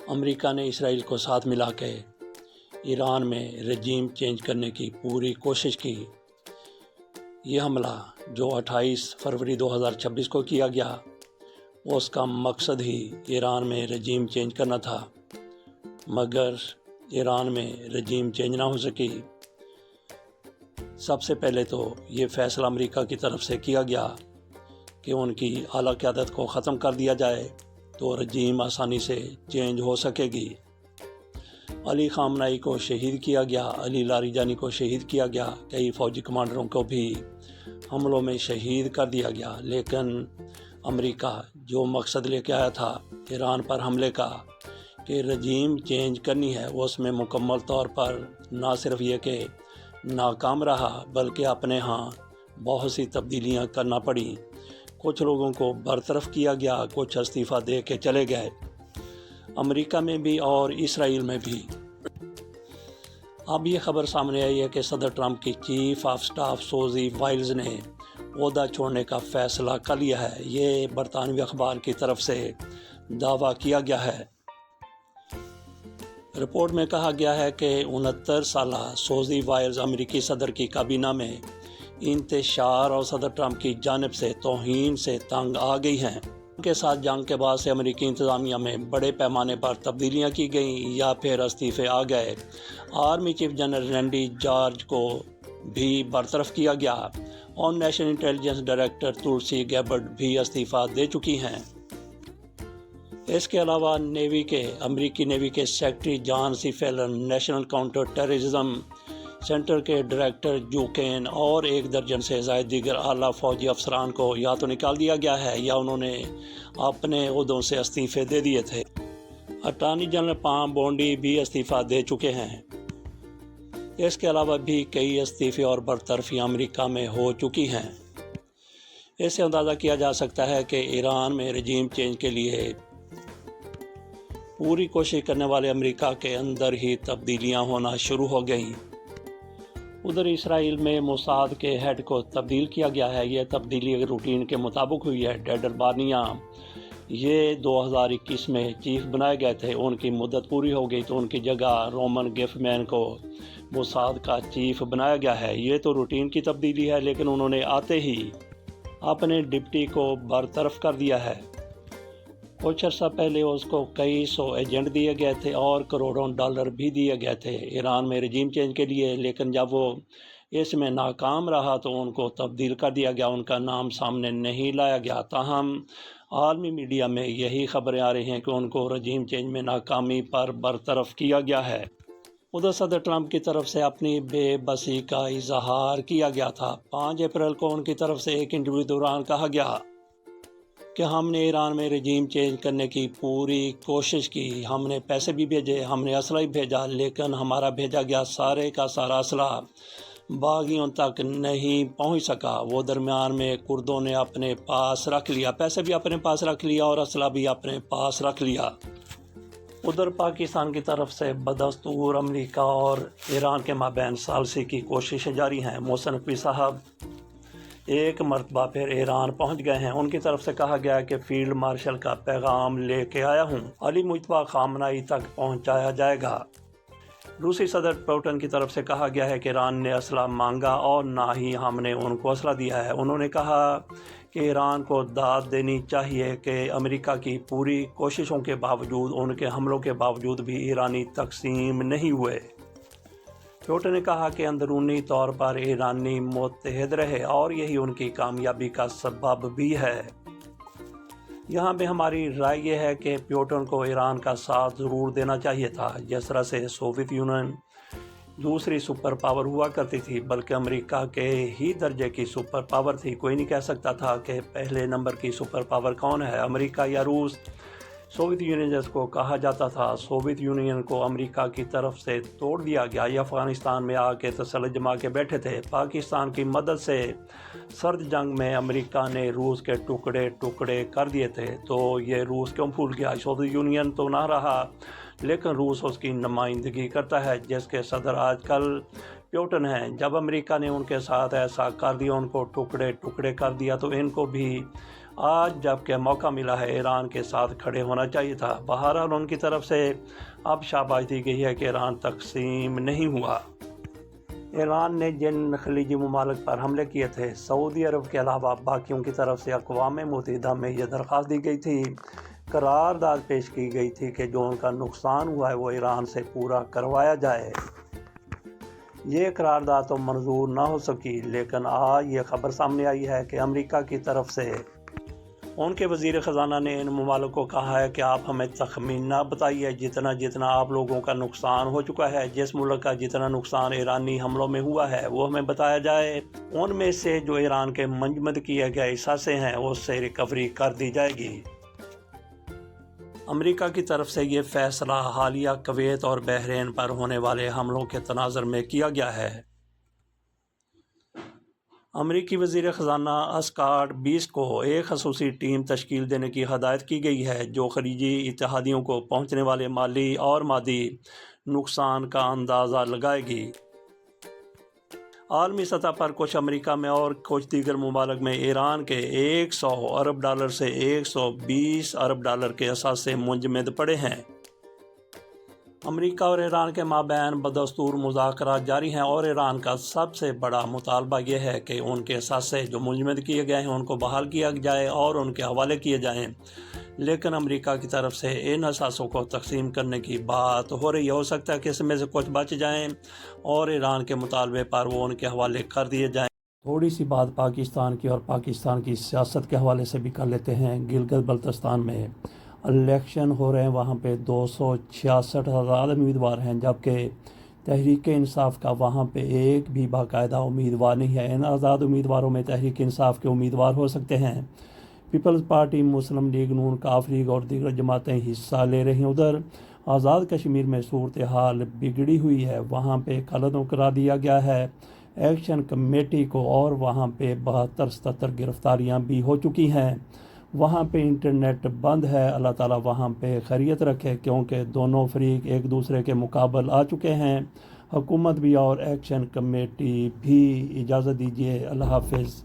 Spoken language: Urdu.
امریکہ نے اسرائیل کو ساتھ ملا کے ایران میں رجیم چینج کرنے کی پوری کوشش کی۔ یہ حملہ جو 28 فروری 2026 کو کیا گیا، اس کا مقصد ہی ایران میں رجیم چینج کرنا تھا، مگر ایران میں رجیم چینج نہ ہو سکی۔ سب سے پہلے تو یہ فیصلہ امریکہ کی طرف سے کیا گیا کہ ان کی اعلیٰ قیادت کو ختم کر دیا جائے تو رجیم آسانی سے چینج ہو سکے گی۔ علی خامنائی کو شہید کیا گیا، علی لاریجانی کو شہید کیا گیا، کئی فوجی کمانڈروں کو بھی حملوں میں شہید کر دیا گیا، لیکن امریکہ جو مقصد لے کے آیا تھا ایران پر حملے کا کہ رجیم چینج کرنی ہے، اس میں مکمل طور پر نہ صرف یہ کہ ناکام رہا بلکہ اپنے ہاں بہت سی تبدیلیاں کرنا پڑیں۔ کچھ لوگوں کو برطرف کیا گیا، کچھ استعفیٰ دے کے چلے گئے، امریکہ میں بھی اور اسرائیل میں بھی۔ اب یہ خبر سامنے آئی ہے کہ صدر ٹرمپ کی چیف آف سٹاف سوزی وائلز نے عہدہ چھوڑنے کا فیصلہ کر لیا ہے۔ یہ برطانوی اخبار کی طرف سے دعویٰ کیا گیا ہے۔ رپورٹ میں کہا گیا ہے کہ 69 سالہ سوزی وائلز امریکی صدر کی کابینہ میں انتشار اور صدر ٹرمپ کی جانب سے توہین سے تنگ آ گئی ہیں۔ ان کے ساتھ جنگ کے بعد سے امریکی انتظامیہ میں بڑے پیمانے پر تبدیلیاں کی گئیں یا پھر استعفے آ گئے۔ آرمی چیف جنرل رینڈی جارج کو بھی برطرف کیا گیا اور نیشنل انٹیلیجنس ڈائریکٹر تولسی گیبرڈ بھی استعفیٰ دے چکی ہیں۔ اس کے علاوہ امریکی نیوی کے secretary John C Phelan, national counter terrorism centre کے ڈائریکٹر جو کین اور 1 درجن سے زائد دیگر اعلیٰ فوجی افسران کو یا تو نکال دیا گیا ہے یا انہوں نے اپنے عہدوں سے استعفے دے دیے تھے۔ اٹارنی جنرل پام بونڈی بھی استعفیٰ دے چکے ہیں۔ اس کے علاوہ بھی کئی استعفے اور برطرفیاں امریکہ میں ہو چکی ہیں۔ اس سے اندازہ کیا جا سکتا ہے کہ ایران میں رجیم چینج کے لیے پوری کوشش کرنے والے امریکہ کے اندر ہی تبدیلیاں ہونا شروع ہو گئیں۔ ادھر اسرائیل میں موساد کے ہیڈ کو تبدیل کیا گیا ہے۔ یہ تبدیلی روٹین کے مطابق ہوئی ہے۔ ڈیڈر بارنیا یہ 2021 میں چیف بنائے گئے تھے، ان کی مدت پوری ہو گئی تو ان کی جگہ رومن گیف مین کو موساد کا چیف بنایا گیا ہے۔ یہ تو روٹین کی تبدیلی ہے، لیکن انہوں نے آتے ہی اپنے ڈپٹی کو برطرف کر دیا ہے۔ کچھ عرصہ پہلے اس کو کئی 100 ایجنٹ دیے گئے تھے اور کروڑوں ڈالر بھی دیے گئے تھے ایران میں رجیم چینج کے لیے، لیکن جب وہ اس میں ناکام رہا تو ان کو تبدیل کر دیا گیا، ان کا نام سامنے نہیں لایا گیا۔ تاہم عالمی میڈیا میں یہی خبریں آ رہی ہیں کہ ان کو رجیم چینج میں ناکامی پر برطرف کیا گیا ہے۔ ادھر صدر ٹرمپ کی طرف سے اپنی بے بسی کا اظہار کیا گیا تھا۔ 5 اپریل کو ان کی طرف سے ایک انٹرویو دوران کہا گیا کہ ہم نے ایران میں رجیم چینج کرنے کی پوری کوشش کی، ہم نے پیسے بھی بھیجے، ہم نے اسلحہ بھی بھیجا، لیکن ہمارا بھیجا گیا سارے کا سارا اسلحہ باغیوں تک نہیں پہنچ سکا۔ وہ درمیان میں کردوں نے اپنے پاس رکھ لیا، پیسے بھی اپنے پاس رکھ لیا اور اسلحہ بھی اپنے پاس رکھ لیا۔ ادھر پاکستان کی طرف سے بدستور امریکہ اور ایران کے مابین ثالثی کی کوششیں جاری ہیں۔ محسن نقوی صاحب ایک مرتبہ پھر ایران پہنچ گئے ہیں۔ ان کی طرف سے کہا گیا کہ فیلڈ مارشل کا پیغام لے کے آیا ہوں، علی مجتبیٰ خامنائی تک پہنچایا جائے گا۔ روسی صدر پوٹن کی طرف سے کہا گیا ہے کہ ایران نے اسلحہ مانگا اور نہ ہی ہم نے ان کو اسلحہ دیا ہے۔ انہوں نے کہا کہ ایران کو داد دینی چاہیے کہ امریکہ کی پوری کوششوں کے باوجود، ان کے حملوں کے باوجود بھی ایرانی تقسیم نہیں ہوئے۔ پیوٹن نے کہا کہ اندرونی طور پر ایرانی متحد رہے اور یہی ان کی کامیابی کا سبب بھی ہے۔ یہاں پہ ہماری رائے یہ ہے کہ پیوٹن کو ایران کا ساتھ ضرور دینا چاہیے تھا، جس طرح سے سوویت یونین دوسری سپر پاور ہوا کرتی تھی، بلکہ امریکہ کے ہی درجے کی سپر پاور تھی۔ کوئی نہیں کہہ سکتا تھا کہ پہلے نمبر کی سپر پاور کون ہے، امریکہ یا روس۔ سوویت یونین جس کو کہا جاتا تھا، سوویت یونین کو امریکہ کی طرف سے توڑ دیا گیا۔ یہ افغانستان میں آ کے تسلط جما کے بیٹھے تھے۔ پاکستان کی مدد سے سرد جنگ میں امریکہ نے روس کے ٹکڑے ٹکڑے کر دیے تھے، تو یہ روس کیوں پھول گیا؟ سوویت یونین تو نہ رہا، لیکن روس اس کی نمائندگی کرتا ہے، جس کے صدر آج کل پیوٹن ہیں۔ جب امریکہ نے ان کے ساتھ ایسا کر دیا، ان کو ٹکڑے ٹکڑے کر دیا، تو ان کو بھی آج جب کہ موقع ملا ہے ایران کے ساتھ کھڑے ہونا چاہیے تھا۔ بہرحال ان کی طرف سے اب شاباش دی گئی ہے کہ ایران تقسیم نہیں ہوا۔ ایران نے جن خلیجی ممالک پر حملے کیے تھے، سعودی عرب کے علاوہ باقیوں کی طرف سے اقوام متحدہ میں یہ درخواست دی گئی تھی، قرارداد پیش کی گئی تھی کہ جو ان کا نقصان ہوا ہے وہ ایران سے پورا کروایا جائے۔ یہ قرارداد تو منظور نہ ہو سکی، لیکن آج یہ خبر سامنے آئی ہے کہ امریکہ کی طرف سے ان کے وزیر خزانہ نے ان ممالک کو کہا ہے کہ آپ ہمیں تخمینہ بتائیے جتنا آپ لوگوں کا نقصان ہو چکا ہے، جس ملک کا جتنا نقصان ایرانی حملوں میں ہوا ہے وہ ہمیں بتایا جائے۔ ان میں سے جو ایران کے منجمد کیے گئے اثاثے ہیں اس سے ریکوری کر دی جائے گی۔ امریکہ کی طرف سے یہ فیصلہ حالیہ کویت اور بحرین پر ہونے والے حملوں کے تناظر میں کیا گیا ہے۔ امریکی وزیر خزانہ اسکاٹ بیسٹ کو ایک خصوصی ٹیم تشکیل دینے کی ہدایت کی گئی ہے جو خلیجی اتحادیوں کو پہنچنے والے مالی اور مادی نقصان کا اندازہ لگائے گی۔ عالمی سطح پر کچھ امریکہ میں اور کچھ دیگر ممالک میں ایران کے $100 ارب سے $120 ارب کے اثاثے منجمد پڑے ہیں۔ امریکہ اور ایران کے مابین بدستور مذاکرات جاری ہیں اور ایران کا سب سے بڑا مطالبہ یہ ہے کہ ان کے اثاثے جو منجمد کیے گئے ہیں ان کو بحال کیا جائے اور ان کے حوالے کیے جائیں، لیکن امریکہ کی طرف سے ان اثاثوں کو تقسیم کرنے کی بات ہو رہی ہے۔ ہو سکتا ہے کہ اس میں سے کچھ بچ جائیں اور ایران کے مطالبے پر وہ ان کے حوالے کر دیے جائیں۔ تھوڑی سی بات پاکستان کی اور پاکستان کی سیاست کے حوالے سے بھی کر لیتے ہیں۔ گلگت بلتستان میں الیکشن ہو رہے ہیں، وہاں پہ 266 آزاد امیدوار ہیں، جبکہ تحریک انصاف کا وہاں پہ ایک بھی باقاعدہ امیدوار نہیں ہے۔ ان آزاد امیدواروں میں تحریک انصاف کے امیدوار ہو سکتے ہیں، پیپلز پارٹی، مسلم لیگ نون، کاف لیگ اور دیگر جماعتیں حصہ لے رہی ہیں۔ ادھر آزاد کشمیر میں صورتحال بگڑی ہوئی ہے، وہاں پہ قلعوں کرا دیا گیا ہے ایکشن کمیٹی کو اور وہاں پہ 72-77 گرفتاریاں بھی ہو چکی ہیں۔ وہاں پہ انٹرنیٹ بند ہے۔ اللہ تعالیٰ وہاں پہ خیریت رکھے، کیونکہ دونوں فریق ایک دوسرے کے مقابل آ چکے ہیں، حکومت بھی اور ایکشن کمیٹی بھی۔ اجازت دیجیے، اللہ حافظ۔